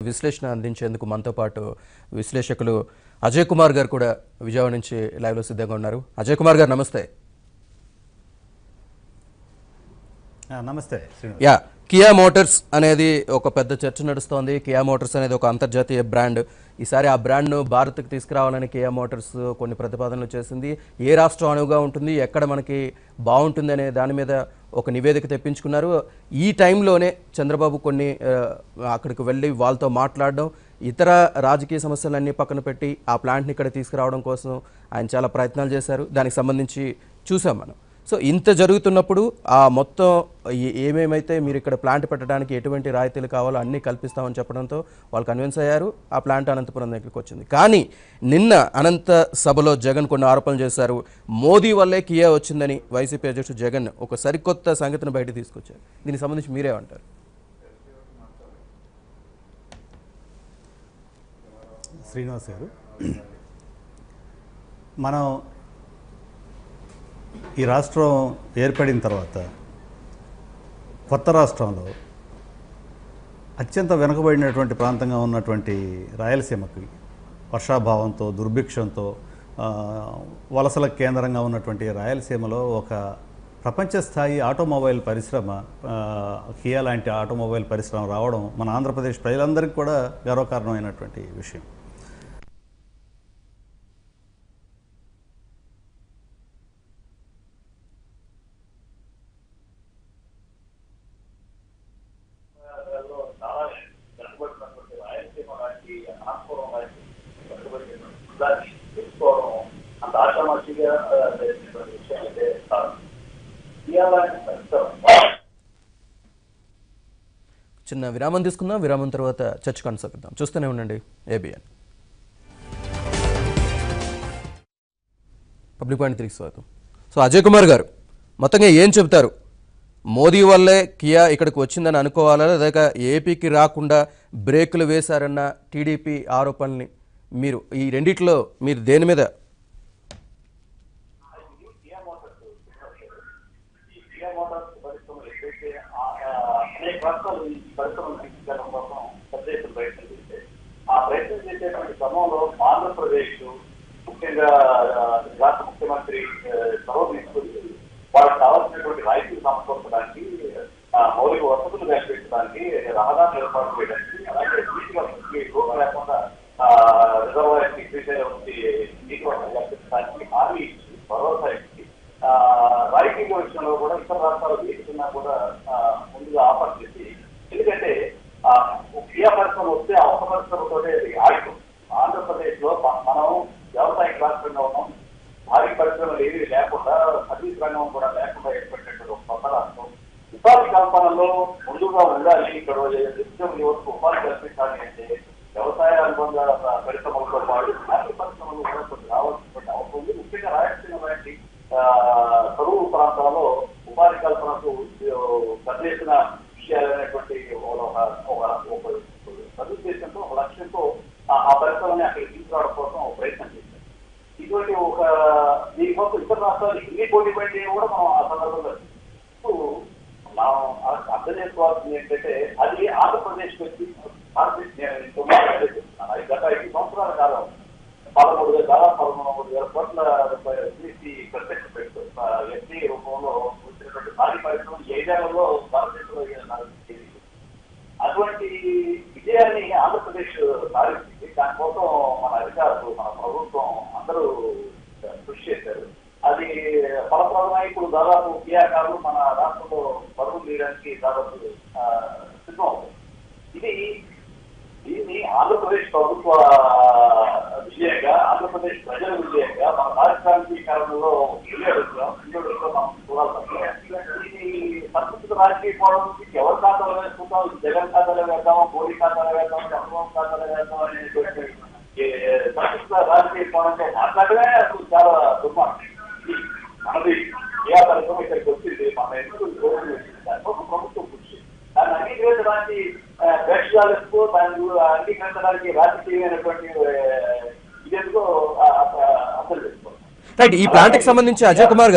విశ్లేషణ అందించేందుకు మనతో పాటు విశ్లేషకులు అజయ్ కుమార్ గారు కూడా విజయవాడ నుంచి లైవ్లో సిద్ధంగా ఉన్నారు. అజయ్ కుమార్ గారు నమస్తే. నమస్తే. కియా మోటార్స్ అనేది ఒక పెద్ద చర్చ నడుస్తోంది. కియా మోటార్స్ అనేది ఒక అంతర్జాతీయ బ్రాండ్. ఈసారి ఆ బ్రాండ్ను భారత్కి తీసుకురావాలని కియా మోటార్స్ కొన్ని ప్రతిపాదనలు చేసింది. ఏ రాష్ట్రం అనువుగా ఉంటుంది, ఎక్కడ మనకి బాగుంటుంది అనే దాని మీద ఒక నివేదిక తెప్పించుకున్నారు. ఈ టైంలోనే చంద్రబాబు కొన్ని అక్కడికి వెళ్ళి వాళ్ళతో మాట్లాడడం, ఇతర రాజకీయ సమస్యలన్నీ పక్కన పెట్టి ఆ ప్లాంట్ని ఇక్కడ తీసుకురావడం కోసం ఆయన చాలా ప్రయత్నాలు చేశారు. దానికి సంబంధించి చూసాం మనం. సో ఇంత జరుగుతున్నప్పుడు ఆ మొత్తం ఏమేమైతే మీరు ఇక్కడ ప్లాంట్ పెట్టడానికి ఎటువంటి రాయితీలు కావాలో అన్నీ కల్పిస్తామని చెప్పడంతో వాళ్ళు కన్విన్స్ అయ్యారు. ఆ ప్లాంట్ అనంతపురం దగ్గరికి వచ్చింది. కానీ నిన్న అనంత సభలో జగన్ కొన్ని ఆరోపణలు చేశారు. మోదీ వల్లే కియా వచ్చిందని వైసీపీ అధ్యక్షుడు జగన్ ఒక సరికొత్త సంగతిని బయట తీసుకొచ్చారు. దీనికి సంబంధించి మీరేమంటారు? శ్రీనివాస్ గారు, మనం ఈ రాష్ట్రం ఏర్పడిన తర్వాత కొత్త రాష్ట్రంలో అత్యంత వెనుకబడినటువంటి ప్రాంతంగా ఉన్నటువంటి రాయలసీమకి వర్షాభావంతో దుర్భిక్షంతో వలసల కేంద్రంగా ఉన్నటువంటి రాయలసీమలో ఒక ప్రపంచ స్థాయి ఆటోమొబైల్ పరిశ్రమ, కియా లాంటి ఆటోమొబైల్ పరిశ్రమ రావడం మన ఆంధ్రప్రదేశ్ ప్రజలందరికీ కూడా గర్వకారణమైనటువంటి విషయం. చిన్న విరామం తీసుకుందాం. విరామం తర్వాత చర్చ కొనసాగిద్దాం. చూస్తూనే ఉండండి ఏబిఎన్. పబ్లిక్ పాయింట్ 3కి స్వాగతం. సో అజయ్ కుమార్ గారు మొత్తంగా ఏం చెప్తారు? మోదీ వల్లే కియా ఇక్కడికి వచ్చిందని అనుకోవాలా, లేక ఏపీకి రాకుండా బ్రేకులు వేశారన్న టీడీపీ ఆరోపణల్ని మీరు ఈ రెండిట్లో మీరు దేని మీద? ప్రయత్నం చేసేటువంటి క్రమంలో ఆంధ్రప్రదేశ్ ముఖ్యంగా రాష్ట్ర ముఖ్యమంత్రి చొరవ తీసుకుని వాళ్ళకి కావాల్సినటువంటి రాయితీలు సమకూర్చడానికి, మౌలిక వసతులు కల్పించడానికి, రహదారులు ఏర్పాటు చేయడానికి, అలాగే నీటి లేకుండా రిజర్వాయర్ నీటి వసతులు కల్పించడానికి హామీ ఇచ్చి భరోసా ఇచ్చి రాయితీల విషయంలో కూడా ఇతర రాష్ట్రాలు తీసుకున్నా కూడా ముందుగా ఆఫర్ చేసి, ఎందుకంటే కియా పరిశ్రమ వస్తే ఆ ఒక పరిశ్రమతోనే ఆగిపోతుంది. ఆంధ్రప్రదేశ్ లో మనం వ్యవసాయ రాష్ట్రంగా ఉన్నాం. భారీ పరిశ్రమలు ఏవి లేకుండా, సర్వీస్ రంగం కూడా లేకుండా ఏర్పడినటువంటి ఒక కొత్త రాష్ట్రం. ఉపాధి కల్పనలో ముందుగా ఉండాలి. ఇక్కడ నిత్యం యువతకు ఉపాధి కల్పించాలి అంటే వ్యవసాయ అనుబంధ పరిశ్రమలతో పాటు భారీ పరిశ్రమలు కూడా కొన్ని రావాల్సినటువంటి అవసరం ఉంది. ముఖ్యంగా రాయలసీమ లాంటి కరువు ప్రాంతాల్లో ఉపాధి కల్పనకు పనిచేసిన విషయాలైనటువంటి సదుద్దేశంతో, ఒక లక్ష్యంతో ఆ పరిశ్రమని అక్కడికి తీసుకురావడం కోసం ప్రయత్నం చేశారు. ఇటువంటి దీనికోసం ఇతర రాష్ట్రాలు ఇన్ని పోటీ పడి కూడా మనం ఆ సందర్భంలో మనం అర్థం చేసుకోవాల్సింది ఏంటంటే, అది ఆంధ్రప్రదేశ్ వ్యక్తి గత 5 సంవత్సరాల కాలం 13,000 కోట్ల రూపాయలు చేసి ప్రత్యక్ష పెట్టుబడి ఎఫ్డీ రూపంలో వచ్చినటువంటి భారీ పరిశ్రమ 5 ఏళ్లలో భారతదేశంలో అటువంటి విజయాన్ని ఆంధ్రప్రదేశ్ సాధించింది. దానికోసం మన అధికారులు, మన ప్రభుత్వం అందరూ కృషి చేశారు. అది ఫలప్రదమై ఇప్పుడు దాదాపు కియాకారులు మన రాష్ట్రంలో పరుగులు తీయడానికి దాదాపు సిద్ధం అవుతుంది. దీన్ని ఆంధ్రప్రదేశ్ ప్రభుత్వ విజయంగా, ఆంధ్రప్రదేశ్ ప్రజల విజయంగా, మన పారిశ్రామికీకరణలో విజయోడుగా మనం చూడాలి. ఇది సంస్కృతిక రాజకీయ కోణం నుంచి ఎవరి ఖాతాలో వేసుకుంటాం, జగన్ ఖాతాలో వేద్దాం, మోడీ ఖాతాలో వేద్దాం, చంద్రబాబు ఖాతాలో వేద్దాం అనేటువంటి సంస్కృతిక రాజకీయ కోణంతో మాట్లాడమే అసలు చాలా దుర్మార్గం. మనది ఏ పరిశ్రమ ఇక్కడికి వచ్చింది, మన ఎందుకు దానికోసం ప్రభుత్వం కృషి, దాన్ని అంగీకరించడానికి వేషాలు ఎక్కువ, దాన్ని అంగీకరించడానికి రాజకీయమైనటువంటి ఇదెందుకో అర్థం చేసుకోవాలి. రైట్. ఈ ప్లాంట్కి సంబంధించి అజయ్ కుమార్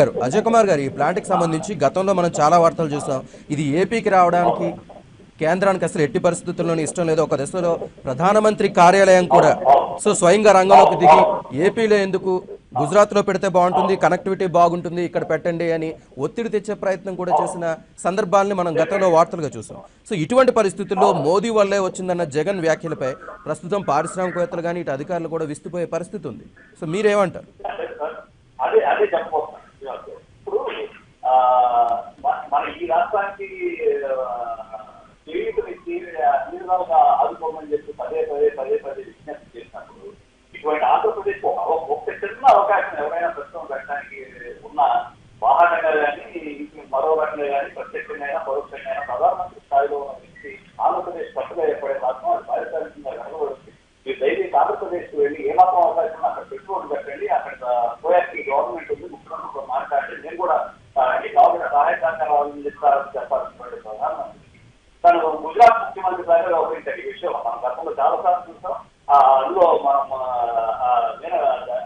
గారు ఈ ప్లాంట్కి సంబంధించి గతంలో మనం చాలా వార్తలు చూసాం. ఇది ఏపీకి రావడానికి కేంద్రానికి అసలు ఎట్టి పరిస్థితుల్లోనూ ఇష్టం లేదు. ఒక దశలో ప్రధానమంత్రి కార్యాలయం కూడా స్వయంగా రంగంలోకి దిగి ఏపీలో ఎందుకు, గుజరాత్లో పెడితే బాగుంటుంది, కనెక్టివిటీ బాగుంటుంది, ఇక్కడ పెట్టండి అని ఒత్తిడి తెచ్చే ప్రయత్నం కూడా చేసిన సందర్భాలని మనం గతంలో వార్తలుగా చూసాం. సో ఇటువంటి పరిస్థితుల్లో మోదీ వల్లే వచ్చిందన్న జగన్ వ్యాఖ్యలపై ప్రస్తుతం పారిశ్రామికవేత్తలు కానీ ఇటు అధికారులు కూడా విస్తుపోయే పరిస్థితి ఉంది. సో మీరేమంటారు? అదే అదే చెప్పబోతున్నాను. ఇప్పుడు మన ఈ రాష్ట్రానికి చేయూతనిచ్చి అన్ని విధాలుగా ఆదుకోమని చెప్పి పదే విజ్ఞప్తి చేసినప్పుడు ఇటువంటి ఆంధ్రప్రదేశ్ ఒక చిన్న అవకాశం ఎవరైనా ప్రస్తుతం పెట్టడానికి ఉన్న వాహనంగా కానీ మరో రకంగా కానీ ప్రత్యక్షంగా అయినా పరోక్షంగా అయినా ప్రధానమంత్రి స్థాయిలో ఉన్న వ్యక్తి ఆంధ్రప్రదేశ్ పట్టుగా ఏర్పడే మాత్రం అది పారిశ్రామికంగా కనబడుతుంది. మీరు దయచేసి ఆంధ్రప్రదేశ్ వెళ్ళి ఏమాత్రం అవకాశం అక్కడ పెట్టుబడి పెట్టండి, అక్కడ పోయాకి గవర్నమెంట్ ఉంది, ముఖ్యమంత్రితో మాట్లాడి నేను కూడా కావాల్సిన సహాయ సహకారాలను ఇస్తారని చెప్పాల్సినటువంటి ప్రధానమంత్రి తను గుజరాత్ ముఖ్యమంత్రి దగ్గర వ్యవహరించారు. ఈ విషయం మనం గతంలో చాలా సార్లు చూస్తాం. అందులో మనం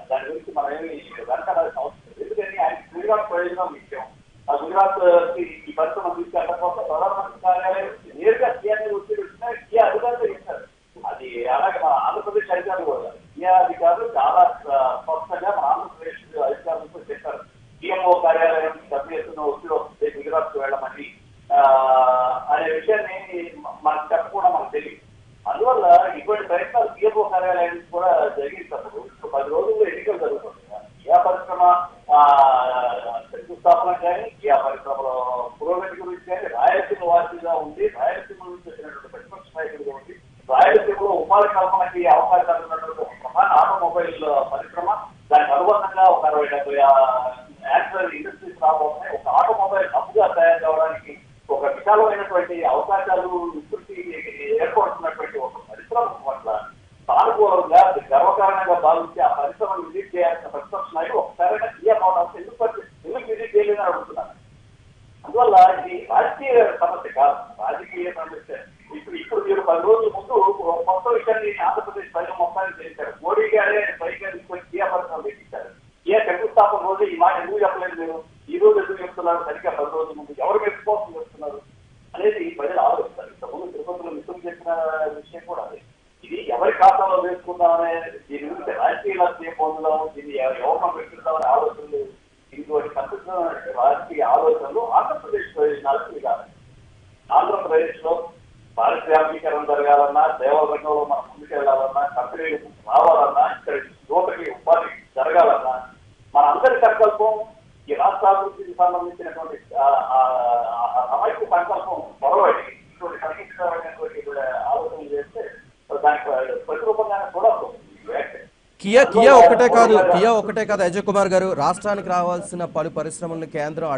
దాని గురించి మనం ఏమి వెనకాల్సిన అవసరం లేదు. ఎందుకని ఆయన గుజరాత్ ప్రయోజనం విషయం. ఆ గుజరాత్ ఈ పరిశ్రమ తీసుకెళ్ళడం కోసం ప్రధానమంత్రి కార్యాలయం నేరుగా సీఆర్ ఒత్తిడి వచ్చినా సీఆర్ అధికారులు చేస్తారు. అది అలాగే మన ఆంధ్రప్రదేశ్ అధికారులు కూడా సీఆర్ అధికారులు చాలా స్పష్టంగా మన ఆంధ్రప్రదేశ్ అధికారులతో చెప్పారు. పిఎంఓ కార్యాలయం డబ్బు ఒత్తిడి వస్తుంది గుజరాత్ వెళ్ళమని అనే విషయాన్ని మనకు చెప్పకుండా మనకు తెలియదు. అందువల్ల ఇటువంటి ప్రయత్నాలు పిఎంఓ కార్యాలయానికి కూడా జరిగినప్పుడు ఇప్పుడు 10 రోజుల్లో ఎన్నికలు జరుగుతుంది. కియా పరిశ్రమ శంకుస్థాపన కానీ, కియా పరిశ్రమలో పురోగతి గురించి కానీ రాయలసీమ వాసిగా ఉంది, రాయలసీమ నుంచి వచ్చినటువంటి ప్రతిపక్ష నాయకుడిగా ఉంది, రాయలసీమలో ఉపాధి కల్పనకి అవకాశాలు ఉన్నటువంటి ఒక ప్రధాన ఆటోమొబైల్ పరిశ్రమ, దానికి అనుబంధంగా ఒక 60-70 యాక్సిడెంట్ ఇండస్ట్రీస్ రాబోతున్నాయి. ఒక ఆటోమొబైల్ హబ్గా తయారు కావడానికి ఒక విశాలమైనటువంటి అవకాశాలు విస్తృతి ఏర్పడుతున్నటువంటి ఒక పరిశ్రమ పట్ల సానుకూలంగా గర్వకారణంగా భావించి ఆ పరిశ్రమను విజిట్ చేయాల్సిన ప్రతిపక్ష నాయకులు ఒకసారైనా కియా మోటార్స్ ఎందుకు విజిట్ చేయలేదని అడుగుతున్నారు. అందువల్ల ఇది రాజకీయ సమస్య కాదు, రాజకీయ సమస్య. ఇప్పుడు మీరు 10 రోజుల ముందు మొత్తం విషయాన్ని ఆంధ్రప్రదేశ్ ప్రజలు మొత్తాన్ని చేశారు. మోడీ గారే పైగా తీసుకొని కియా పరిశ్రమ పెట్టించారు. కియా శంకుస్థాపన రోజు ఈ మాట ఎందుకు చెప్పలేదు మీరు? ఈ రోజు ఎందుకు చెప్తున్నారు? సరిగ్గా 10 రోజుల ముందు ఎవరు మెచ్చుకోవాల్సి చెప్తున్నారు అనేది ప్రజలు ఆలోచిస్తారు. ఇంతకుముందు తిరుపతిలో మిత్రులు చెప్పిన విషయం కూడా అదే. ఇది ఎవరి ఖాతాలో వేసుకుందామనే దీని గురించి రాజకీయ లక్ష్యం పొందుదాం, దీన్ని ఎవరిని పెట్టుకుందామనే ఆలోచనలు, ఇటువంటి సంతృప్తమైన రాజకీయ ఆలోచనలు ఆంధ్రప్రదేశ్ ప్రయోజనాలకు కాదు. ఆంధ్రప్రదేశ్ లో పారిశ్రామికీకరణ జరగాలన్నా, సేవా రంగంలో మనం ముందుకెళ్లాలన్నా, కంపెనీలు రావాలన్నా, ఇక్కడ యువతకి ఉపాధి జరగాలన్నా మన అందరి సంకల్పం ఈ రాష్ట్ర అభివృద్ధికి సంబంధించినటువంటి సమైక్య సంకల్పం పొరబడి ఇటువంటి సంక్షిప్తమైనటువంటి ఆలోచనలు చేస్తే దానికి ప్రతిరూపంగానే కూడా కియా ఒకటే కాదు అజయ్ కుమార్ గారు, రాష్ట్రానికి రావాల్సిన పలు పరిశ్రమలను కేంద్రం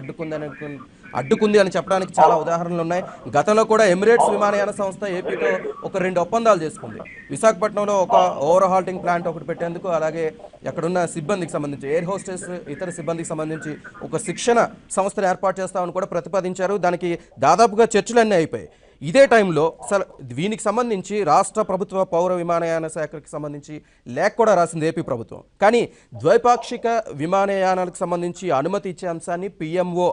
అడ్డుకుంది అని చెప్పడానికి చాలా ఉదాహరణలు ఉన్నాయి. గతంలో కూడా ఎమిరేట్స్ విమానయాన సంస్థ ఏపీతో ఒక 2 ఒప్పందాలు చేసుకుంది. విశాఖపట్నంలో ఒక ఓవర్ హాల్టింగ్ ప్లాంట్ ఒకటి పెట్టేందుకు, అలాగే అక్కడున్న సిబ్బందికి సంబంధించి ఎయిర్ హోస్టెస్ ఇతర సిబ్బందికి సంబంధించి ఒక శిక్షణ సంస్థను ఏర్పాటు చేస్తామని కూడా ప్రతిపాదించారు. దానికి దాదాపుగా చర్చలన్నీ అయిపోయాయి. ఇదే టైంలో దీనికి సంబంధించి రాష్ట్ర ప్రభుత్వ పౌర విమానయాన శాఖకి సంబంధించి లేఖ కూడా రాసింది ఏపీ ప్రభుత్వం. కానీ ద్వైపాక్షిక విమానయానాలకు సంబంధించి అనుమతి ఇచ్చే అంశాన్ని పిఎంఓ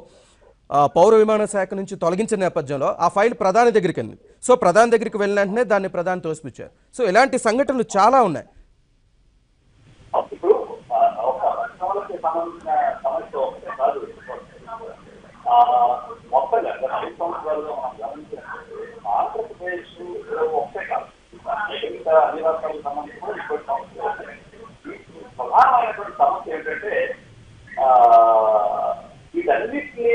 పౌర విమాన శాఖ నుంచి తొలగించిన నేపథ్యంలో ఆ ఫైల్ ప్రధాని దగ్గరికి వెళ్ళింది. సో ప్రధాని దగ్గరికి వెళ్ళిన వెంటనే దాన్ని ప్రధాని తోసిపుచ్చారు. సో ఇలాంటి సంఘటనలు చాలా ఉన్నాయి. ఆంధ్రప్రదేశ్ ఒకటే కాదు, అన్ని రాష్ట్రాలకు సంబంధించిన ప్రధానమైనటువంటి సమస్య ఏంటంటే వీటన్నిటినీ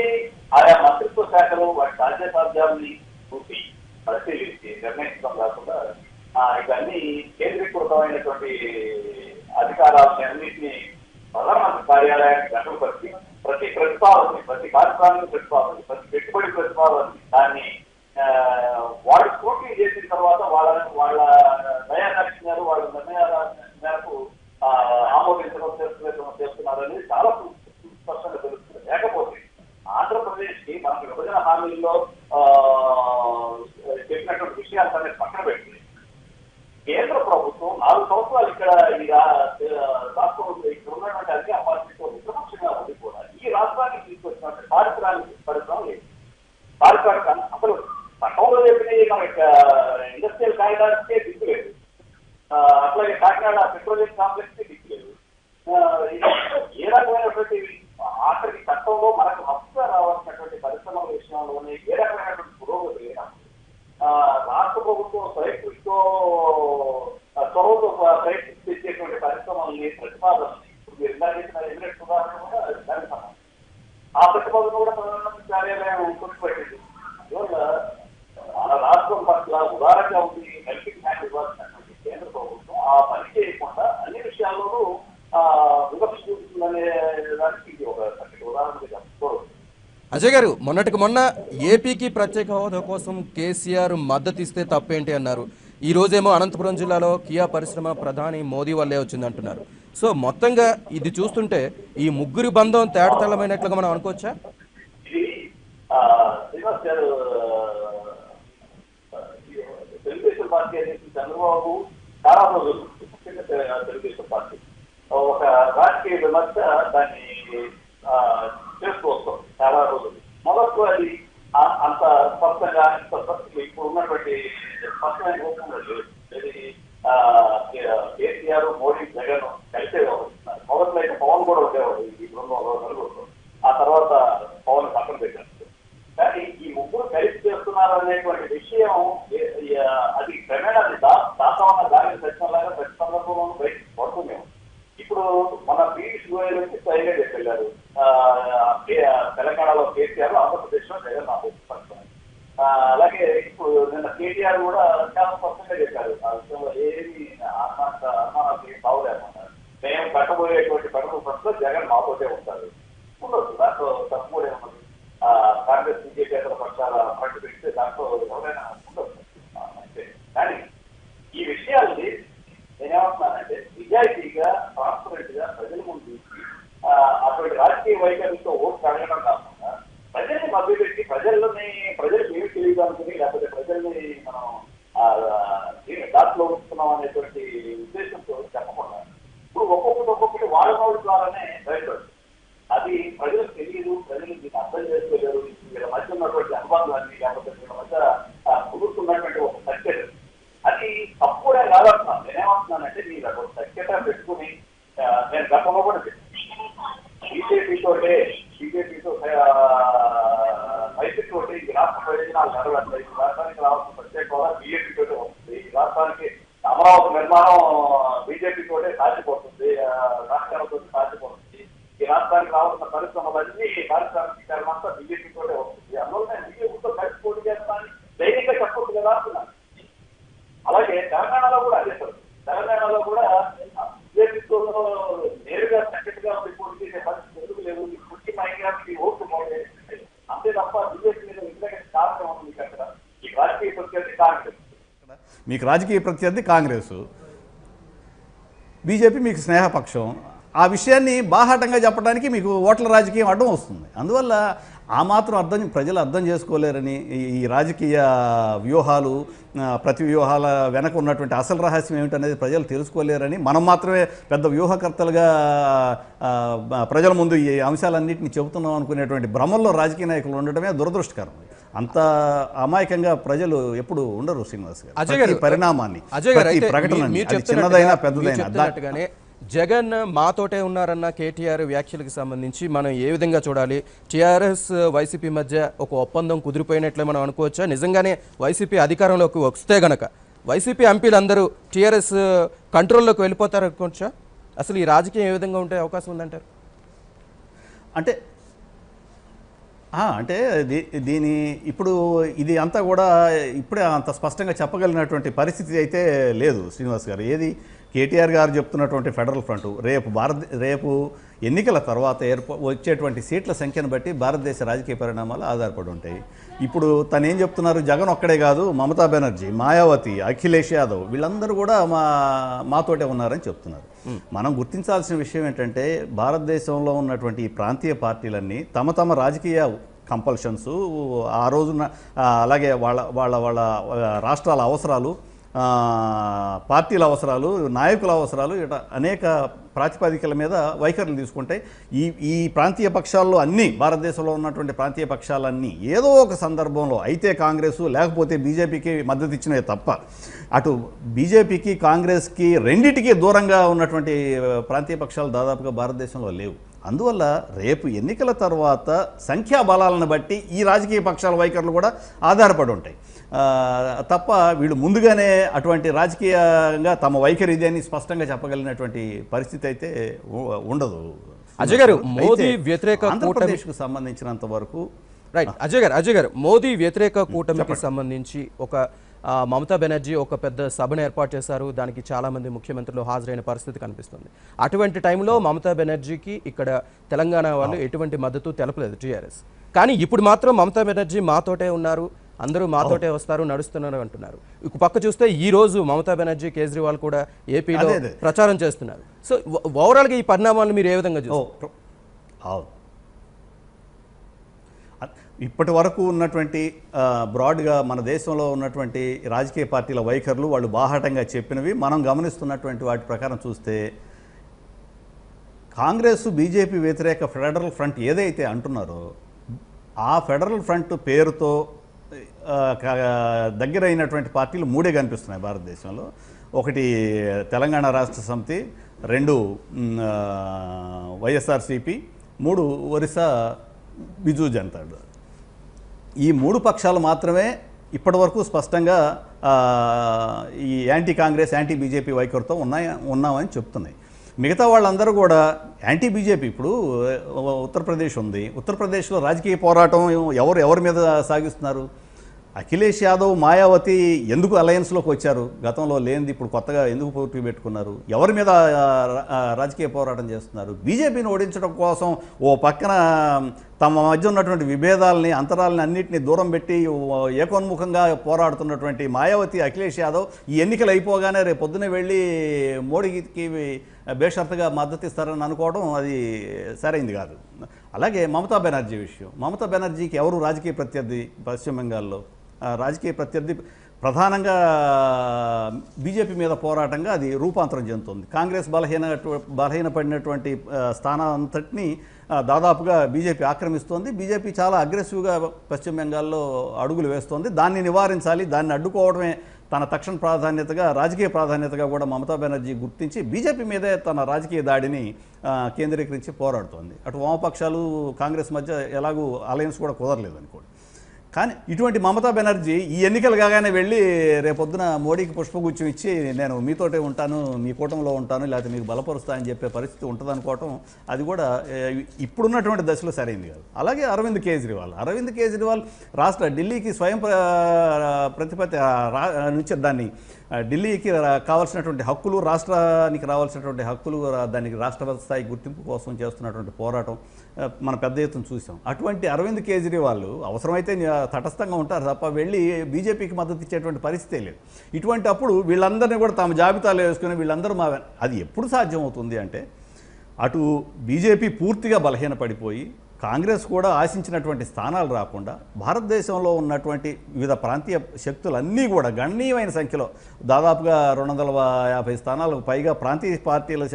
ఆయా మంత్రిత్వ శాఖలు వాటి సాధ్యాసాధ్యాలని చూసి పరిశీలించి నిర్ణయించడం కాకుండా ఇవన్నీ కేంద్రీకృతమైనటువంటి అధికారాలని అన్నింటినీ ప్రధానమంత్రి కార్యాలయానికి గంటలుపరిచి ప్రతి ప్రతిపాదనని, ప్రతి కార్యక్రమానికి ప్రతిపాదనని, ప్రతి పెట్టుబడి ప్రతిపాదనని దాన్ని వాడు స్క్రూటినీ చేసిన తర్వాత వాళ్ళ దయాదక్షిణాలు, వాళ్ళ నిర్ణయాల మేరకు ఆమోదించడం చేస్తున్నారు అనేది చాలా స్పష్టంగా తెలుస్తుంది. లేకపోతే ఆంధ్రప్రదేశ్ కి మనకు విభజన హామీల్లో చెప్పినటువంటి విషయాలన్నీ పక్కన పెట్టి కేంద్ర ప్రభుత్వం 4 సంవత్సరాలు ఇక్కడ ఈ రాష్ట్రంలో ఇక్కడ ఉన్నటువంటి అధికార పార్టీతో విపక్షంగా ఉండి కూడా ఈ రాష్ట్రానికి తీసుకొచ్చినటువంటి పారిశ్రామిక పరిశ్రమ లేదు. పారిశ్రామిక అసలు పట్టణంలో చెప్పినవి మనకి ఇండస్ట్రియల్ కారిడార్స్కే దిక్కులేదు, అట్లాగే కాకినాడ పెట్రోలియం కాంప్లెక్స్ కి దిక్కులేదు. ఏ రకమైనటువంటి ఆఖరికి చట్టంలో మనకు హక్కుగా రావాల్సినటువంటి పరిశ్రమల విషయంలోనే ఏ రకమైనటువంటి పురోగతి లేనప్పుడు రాష్ట్ర ప్రభుత్వం స్వయంకృషితో చొరవతో ప్రయత్నించేటువంటి పరిశ్రమల్ని ప్రతిపాదనని ఇప్పుడు మీరు ఇందా చేసిన ఎమిరేట్స్ ఉదాహరణ కూడా దానికి సమానం. ఆ ప్రతిపాదన కూడా ప్రధానమంత్రి కార్యాలయం కొట్టుపెట్టింది. అందువల్ల మన రాష్ట్రం పట్ల ఉదారంగా ఉంది, హెల్పింగ్ హ్యాండ్ ఇవ్వాల్సినటువంటి కేంద్ర ప్రభుత్వం ఆ పని చేయకుండా అన్ని విషయాల్లోనూ వివక్ష చూపుతుందనే దానికి ఇది ఒక ఉదాహరణగా చెప్పుకోవచ్చు. అజయ్ గారు, మొన్నటికి మొన్న ఏపీకి ప్రత్యేక హోదా కోసం కేసీఆర్ మద్దతు ఇస్తే తప్పేంటి అన్నారు. ఈ రోజేమో అనంతపురం జిల్లాలో కియా పరిశ్రమ ప్రధాని మోదీ వల్లే వచ్చిందంటున్నారు. సో మొత్తంగా ఇది చూస్తుంటే ఈ ముగ్గురి బంధం తేటతెల్లమైనట్లుగా మనం అనుకోవచ్చా? ఇది శ్రీనివాస్ గారు తెలుగుదేశం పార్టీ అధ్యక్షుడు చంద్రబాబు చాలా రోజులు, ముఖ్యంగా తెలుగుదేశం పార్టీ ఒక రాజకీయ విమర్శ దాన్ని చేస్తూ వస్తాం చాలా రోజులు. మొదట్లో అది అంత స్పష్టంగా ఇప్పుడు ఉన్నటువంటి స్పష్టమైన రూపంలో లేదు. కేసీఆర్, మోడీ, జగన్ కలిసే వ్యవహరిస్తున్నారు. మొదట్లో అయితే పవన్ కూడా ఉండేవాడు ఈ బృందంలో నలుగురు, ఆ తర్వాత పవన్ పక్కన పెట్టారు. కానీ ఈ ముగ్గురు కలిసి చేస్తున్నారు అనేటువంటి విషయం అది క్రమేణా అది దాసవన్న దాని సత్యంలాగా ప్రతి సందర్భంలో బయట పడుతున్నాం. ఇప్పుడు మన పీయూష్ గోయల్ వచ్చి స్వయంగా చెప్పారు తెలంగాణలో కేసీఆర్, ఆంధ్రప్రదేశ్ లో జగన్ ఆలోచిస్తున్నారు. అలాగే ఇప్పుడు నిన్న కేటీఆర్ కూడా చాలా స్పష్టంగా చెప్పారు ఆ విషయంలో ఏమి అనుమానాలు బాగులేకుండా మేము కట్టబోయేటువంటి కడుపు ప్రశ్నలో జగన్ మాతోటే ఉంటారు. ఉండొచ్చు, దాంట్లో తప్పు కూడా ఏమన్నది. కాంగ్రెస్ బీజేపీ ఇతర పక్షాల పట్టు పెడితే దాంట్లో ఎవరైనా ఉండొచ్చు అంతే. కానీ ఈ విషయాల్ని నేనేమంటున్నానంటే నిజాయితీగా, ట్రాన్స్పరెంట్ గా ప్రజల ముందు అటువంటి రాజకీయ వైఖరితో ఓటు అడగడం కాకుండా ప్రజల్ని మభ్యపెట్టి ప్రజలకు ఏమి తెలియదు అనుకుని లేకపోతే ప్రజల్ని మనం దాంట్లో ఉంచుతున్నాం అనేటువంటి ఉద్దేశంతో చెప్పకుండా ఇప్పుడు ఒక్కొక్కటి వాళ్ళ ద్వారానే బయటపడుతుంది. అది ప్రజలకు తెలియదు, ప్రజలు దీన్ని అర్థం చేసుకోలేరు. వీళ్ళ మధ్య ఉన్నటువంటి అనుబంధాన్ని లేకపోతే వీళ్ళ మధ్య కుదురుతున్నటువంటి ఒక సత్యత అది తప్పుడే కాదంటున్నాను. నేనేమంటున్నానంటే మీరు ఒక సత్యత పెట్టుకుని నేను గతంలో కూడా బీజేపీతో మైత్రితోటి ఈ రాష్ట్ర ప్రయోజనాలు నెరవేర్తాయి. ఈ రాష్ట్రానికి రావాల్సిన ప్రత్యేక హోదా బీజేపీతోటే వస్తుంది. ఈ రాష్ట్రానికి అమరావతి నిర్మాణం బీజేపీతోటే సాధ్యపడుతుంది, రాష్ట్రాలతో సాధ్యపడుతుంది. ఈ రాష్ట్రానికి రావాల్సిన పరిశ్రమలన్నీ పారిశ్రామికీకరణ అంతా బీజేపీతోటే వస్తుంది. అందువల్ల నేను బీజేపీతో కలిసి పోటీ చేస్తానని ధైర్యంగా చెప్పొచ్చు కదా అంటున్నాను. అలాగే తెలంగాణలో కూడా అదే సార్, తెలంగాణలో కూడా బీజేపీతో నేరుగా సెక్రటరీగా పోటీ చేసే పరిస్థితి ఎందుకు లేదు. పుట్టి మైగ్రానికి ఓట్లు పోతే అంతే తప్ప బీజేపీ మీద వ్యతిరేక కారణం ఉంది. మీకు అక్కడ ఈ రాజకీయ ప్రత్యర్థి కాంగ్రెస్, మీకు రాజకీయ ప్రత్యర్థి కాంగ్రెస్, బీజేపీ మీకు స్నేహపక్షం. ఆ విషయాన్ని బాహాటంగా చెప్పడానికి మీకు ఓట్ల రాజకీయం అడ్డం వస్తుంది. అందువల్ల ఆ మాత్రం ప్రజలు అర్థం చేసుకోలేరని, ఈ రాజకీయ వ్యూహాలు, ప్రతి వ్యూహాల వెనక ఉన్నటువంటి అసలు రహస్యం ఏమిటనేది ప్రజలు తెలుసుకోలేరని, మనం మాత్రమే పెద్ద వ్యూహకర్తలుగా ప్రజల ముందు ఈ అంశాలన్నింటినీ చెబుతున్నాం అనుకునేటువంటి భ్రమల్లో రాజకీయ నాయకులు ఉండడమే దురదృష్టకరం. అంత అమాయకంగా ప్రజలు ఎప్పుడు ఉండరు శ్రీనివాస్ గారు. పరిణామాన్ని, ప్రకటన చిన్నదైనా పెద్దదైనా జగన్ మాతోటే ఉన్నారన్న కేటీఆర్ వ్యాఖ్యలకు సంబంధించి మనం ఏ విధంగా చూడాలి? టీఆర్ఎస్ వైసీపీ మధ్య ఒక ఒప్పందం కుదిరిపోయినట్లే మనం అనుకోవచ్చా? నిజంగానే వైసీపీ అధికారంలోకి వస్తే గనక వైసీపీ ఎంపీలందరూ టీఆర్ఎస్ కంట్రోల్లోకి వెళ్ళిపోతారు అనుకోవచ్చా? అసలు ఈ రాజకీయం ఏ విధంగా ఉండే అవకాశం ఉందంటారు? అంటే దీని ఇప్పుడు ఇది అంతా కూడా ఇప్పుడే అంత స్పష్టంగా చెప్పగలిగినటువంటి పరిస్థితి అయితే లేదు శ్రీనివాస్ గారు. ఏది కేటీఆర్ గారు చెప్తున్నటువంటి ఫెడరల్ ఫ్రంట్ రేపు ఎన్నికల తర్వాత వచ్చేటువంటి సీట్ల సంఖ్యను బట్టి భారతదేశ రాజకీయ పరిణామాలు ఆధారపడి ఉంటాయి. ఇప్పుడు తను ఏం చెప్తున్నారు? జగన్ ఒక్కడే కాదు, మమతా బెనర్జీ, మాయావతి, అఖిలేష్ యాదవ్ వీళ్ళందరూ కూడా మాతోటే ఉన్నారని చెప్తున్నారు. మనం గుర్తించాల్సిన విషయం ఏంటంటే భారతదేశంలో ఉన్నటువంటి ఈ ప్రాంతీయ పార్టీలన్నీ తమ రాజకీయ కంపల్షన్స్ ఆ రోజున అలాగే వాళ్ళ రాష్ట్రాల అవసరాలు పార్టీల అవసరాలు, నాయకుల అవసరాలు ఇట్లా అనేక ప్రాతిపదికల మీద వైఖరులు తీసుకుంటాయి. ఈ ప్రాంతీయ పక్షాల్లో అన్నీ, భారతదేశంలో ఉన్నటువంటి ప్రాంతీయ పక్షాలన్నీ ఏదో ఒక సందర్భంలో అయితే కాంగ్రెస్ లేకపోతే బీజేపీకి మద్దతు ఇచ్చినవి తప్ప, అటు బీజేపీకి కాంగ్రెస్కి రెండిటికి దూరంగా ఉన్నటువంటి ప్రాంతీయ పక్షాలు దాదాపుగా భారతదేశంలో లేవు. అందువల్ల రేపు ఎన్నికల తర్వాత సంఖ్యాబలాలను బట్టి ఈ రాజకీయ పక్షాల వైఖరులు కూడా ఆధారపడి ఉంటాయి తప్ప వీళ్ళు ముందుగానే అటువంటి రాజకీయంగా తమ వైఖరి ఇది అని స్పష్టంగా చెప్పగలిగినటువంటి పరిస్థితి అయితే ఉండదు. అజయ్ గారు, మోదీ వ్యతిరేక ఆంధ్రప్రదేశ్కు సంబంధించినంత వరకు రైట్. అజయ్ గారు మోదీ వ్యతిరేక కూటమికి సంబంధించి ఒక మమతా బెనర్జీ ఒక పెద్ద సభను ఏర్పాటు చేశారు. దానికి చాలా మంది ముఖ్యమంత్రులు హాజరైన పరిస్థితి కనిపిస్తుంది. అటువంటి టైంలో మమతా బెనర్జీకి ఇక్కడ తెలంగాణ వాళ్ళు ఎటువంటి మద్దతు తెలపలేదు టీఆర్ఎస్. కానీ ఇప్పుడు మాత్రం మమతా బెనర్జీ మాతోటే ఉన్నారు, అందరూ మాతోటే వస్తారు, నడుస్తున్నారు అంటున్నారు. ఒక పక్క చూస్తే ఈ రోజు మమతా బెనర్జీ, కేజ్రీవాల్ కూడా ఏపీలో ప్రచారం చేస్తున్నారు. సో ఓవరాల్గా ఈ పరిణామాలను మీరు ఏ విధంగా చూస్తారు? ఇప్పటి వరకు ఉన్నటువంటి బ్రాడ్గా మన దేశంలో ఉన్నటువంటి రాజకీయ పార్టీల వైఖరులు వాళ్ళు బాహాటంగా చెప్పినవి మనం గమనిస్తున్నటువంటి వాటి ప్రకారం చూస్తే, కాంగ్రెస్ బీజేపీ వ్యతిరేక ఫెడరల్ ఫ్రంట్ ఏదైతే అంటున్నారో ఆ ఫెడరల్ ఫ్రంట్ పేరుతో దగ్గరైనటువంటి పార్టీలు మూడే కనిపిస్తున్నాయి భారతదేశంలో. ఒకటి తెలంగాణ రాష్ట్ర సమితి, 2 వైఎస్ఆర్సీపీ, 3 ఒరిస్సా బిజు జనతాదళ్. ఈ 3 పక్షాలు మాత్రమే ఇప్పటివరకు స్పష్టంగా ఈ యాంటీ కాంగ్రెస్, యాంటీ బీజేపీ వైఖరితో ఉన్నామని చెప్తున్నాయి. మిగతా వాళ్ళందరూ కూడా యాంటీ బీజేపీ. ఇప్పుడు ఉత్తరప్రదేశ్ ఉంది, ఉత్తరప్రదేశ్లో రాజకీయ పోరాటం ఎవరి మీద సాగిస్తున్నారు? అఖిలేష్ యాదవ్, మాయావతి ఎందుకు అలయన్స్లోకి వచ్చారు? గతంలో లేనిది ఇప్పుడు కొత్తగా ఎందుకు పోటీ పెట్టుకున్నారు? ఎవరి మీద రాజకీయ పోరాటం చేస్తున్నారు? బీజేపీని ఓడించడం కోసం ఓ పక్కన తమ మధ్య ఉన్నటువంటి విభేదాలని, అంతరాలని అన్నింటినీ దూరం పెట్టి ఏకోన్ముఖంగా పోరాడుతున్నటువంటి మాయావతి, అఖిలేష్ యాదవ్ ఈ ఎన్నికలు అయిపోగానే రేపు పొద్దునే వెళ్ళి మోడీకి బేషరతుగా మద్దతు ఇస్తారని అనుకోవడం అది సరైంది కాదు. అలాగే మమతా బెనర్జీ విషయం. మమతా బెనర్జీకి ఎవరు రాజకీయ ప్రత్యర్థి? పశ్చిమ బెంగాల్లో రాజకీయ ప్రత్యర్థి ప్రధానంగా బీజేపీ మీద పోరాటంగా అది రూపాంతరం చెందుతుంది. కాంగ్రెస్ బలహీనపడినటువంటి స్థానాంతటిని దాదాపుగా బీజేపీ ఆక్రమిస్తోంది. బీజేపీ చాలా అగ్రెసివ్గా పశ్చిమ బెంగాల్లో అడుగులు వేస్తోంది. దాన్ని నివారించాలి, దాన్ని అడ్డుకోవడమే తన తక్షణ ప్రాధాన్యతగా, రాజకీయ ప్రాధాన్యతగా కూడా మమతా బెనర్జీ గుర్తించి బీజేపీ మీదే తన రాజకీయ దాడిని కేంద్రీకరించి పోరాడుతోంది. అటు వామపక్షాలు, కాంగ్రెస్ మధ్య ఎలాగూ అలయన్స్ కూడా కుదరలేదు అనుకోండి. కానీ ఇటువంటి మమతా బెనర్జీ ఈ ఎన్నికలు కాగానే వెళ్ళి రేపొద్దున మోడీకి పుష్పగుచ్చం ఇచ్చి నేను మీతోటే ఉంటాను, మీ కూటమిలో ఉంటాను, లేకపోతే మీకు బలపరుస్తా అని చెప్పే పరిస్థితి ఉంటుంది అనుకోవటం అది కూడా ఇప్పుడున్నటువంటి దశలో సరైంది కాదు. అలాగే అరవింద్ కేజ్రీవాల్ ఢిల్లీకి స్వయం ప్రతిపత్తి నుంచి దాన్ని ఢిల్లీకి కావాల్సినటువంటి హక్కులు, రాష్ట్రానికి రావాల్సినటువంటి హక్కులు, దానికి రాష్ట్ర స్థాయి గుర్తింపు కోసం చేస్తున్నటువంటి పోరాటం మన పెద్ద ఎత్తున చూసాం. అటువంటి అరవింద్ కేజ్రీవాల్ అవసరమైతే తటస్థంగా ఉంటారు తప్ప వెళ్ళి బీజేపీకి మద్దతు ఇచ్చేటువంటి పరిస్థితే లేదు. ఇటువంటి అప్పుడు వీళ్ళందరినీ కూడా తమ జాబితాలో వేసుకుని వీళ్ళందరూ అది ఎప్పుడు సాధ్యమవుతుంది అంటే, అటు బీజేపీ పూర్తిగా బలహీనపడిపోయి కాంగ్రెస్ కూడా ఆశించినటువంటి స్థానాలు రాకుండా భారతదేశంలో ఉన్నటువంటి వివిధ ప్రాంతీయ శక్తులన్నీ కూడా గణనీయమైన సంఖ్యలో దాదాపుగా 250 స్థానాలకు పైగా ప్రాంతీయ పార్టీలు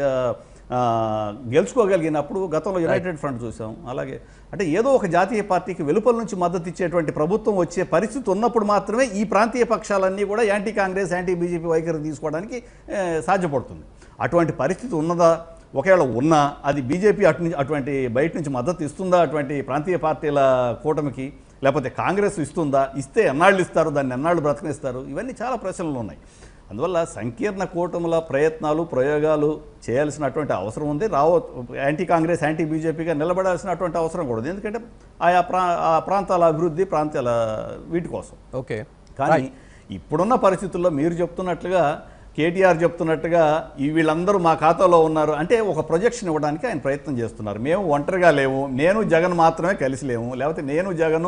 గెలుచుకోగలిగినప్పుడు గతంలో యునైటెడ్ ఫ్రంట్ చూసాం. అలాగే అంటే ఏదో ఒక జాతీయ పార్టీకి వెలుపల నుంచి మద్దతు ఇచ్చేటువంటి ప్రభుత్వం వచ్చే పరిస్థితి ఉన్నప్పుడు మాత్రమే ఈ ప్రాంతీయ పక్షాలన్నీ కూడా యాంటీ కాంగ్రెస్, యాంటీ బీజేపీ వైఖరి తీసుకోవడానికి సాధ్యపడుతుంది. అటువంటి పరిస్థితి ఉన్నదా? ఒకవేళ ఉన్నా అది బీజేపీ అటువంటి బయట నుంచి మద్దతు ఇస్తుందా అటువంటి ప్రాంతీయ పార్టీల కూటమికి? లేకపోతే కాంగ్రెస్ ఇస్తుందా? ఇస్తే ఎన్నాళ్ళు ఇస్తారు, దాన్ని ఎన్నాళ్ళు బ్రతకనిస్తారు? ఇవన్నీ చాలా ప్రశ్నలు ఉన్నాయి. అందువల్ల సంకీర్ణ కూటముల ప్రయోగాలు చేయాల్సినటువంటి అవసరం ఉంది. యాంటీ కాంగ్రెస్, యాంటీ బీజేపీగా నిలబడాల్సినటువంటి అవసరం కూడా ఉంది. ఎందుకంటే ఆయా ప్రాంతాల అభివృద్ధి, ప్రాంతాల వీటి కోసం. ఓకే. కానీ ఇప్పుడున్న పరిస్థితుల్లో మీరు చెప్తున్నట్లుగా కేటీఆర్ చెప్తున్నట్టుగా వీళ్ళందరూ మా ఖాతాలో ఉన్నారు అంటే ఒక ప్రొజెక్షన్ ఇవ్వడానికి ఆయన ప్రయత్నం చేస్తున్నారు. మేము ఒంటరిగా లేవు, నేను జగన్ మాత్రమే కలిసి లేము, లేకపోతే నేను జగన్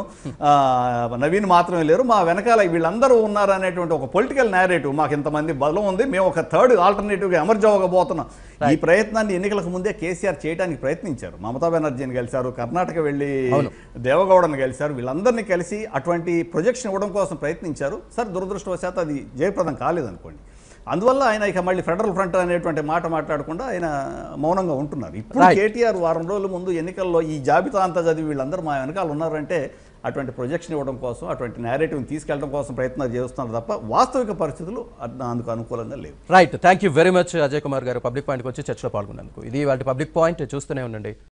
నవీన్ మాత్రమే లేరు, మా వెనకాల వీళ్ళందరూ ఉన్నారు అనేటువంటి ఒక పొలిటికల్ నేరేటివ్, మాకు ఇంతమంది బలం ఉంది, మేము ఒక థర్డ్ ఆల్టర్నేటివ్గా ఎమర్జ్ అవ్వబోతున్నాం. ఈ ప్రయత్నాన్ని ఎన్నికలకు ముందే కేసీఆర్ చేయడానికి ప్రయత్నించారు. మమతా బెనర్జీని కలిశారు, కర్ణాటక వెళ్ళి దేవగౌడని కలిశారు, వీళ్ళందరినీ కలిసి అటువంటి ప్రొజెక్షన్ ఇవ్వడం కోసం ప్రయత్నించారు. సార్ దురదృష్టవశాత్తు అది జయప్రదం కాలేదనుకోండి. అందువల్ల ఆయన ఇక మళ్ళీ ఫెడరల్ ఫ్రంట్ అనేటువంటి మాట మాట్లాడకుండా ఆయన మౌనంగా ఉంటున్నారు. ఇప్పుడు కేటీఆర్ వారం రోజుల ముందు ఎన్నికల్లో ఈ జాబితా అంతా చదివి వీళ్ళందరూ మా వెనకాల ఉన్నారంటే అటువంటి ప్రొజెక్షన్ ఇవ్వడం కోసం, అటువంటి నేరేటివ్ని తీసుకెళ్ళడం కోసం ప్రయత్నాలు చేస్తున్నారు తప్ప వాస్తవిక పరిస్థితులు అందుకు అనుకూలంగా లేవు. Right, thank you very much Ajay Kumar గారు పబ్లిక్ పాయింట్కి వచ్చి చర్చలో పాల్గొన్నందుకు. ఇది వాళ్ళ పబ్లిక్ పాయింట్, చూస్తూనే ఉండండి.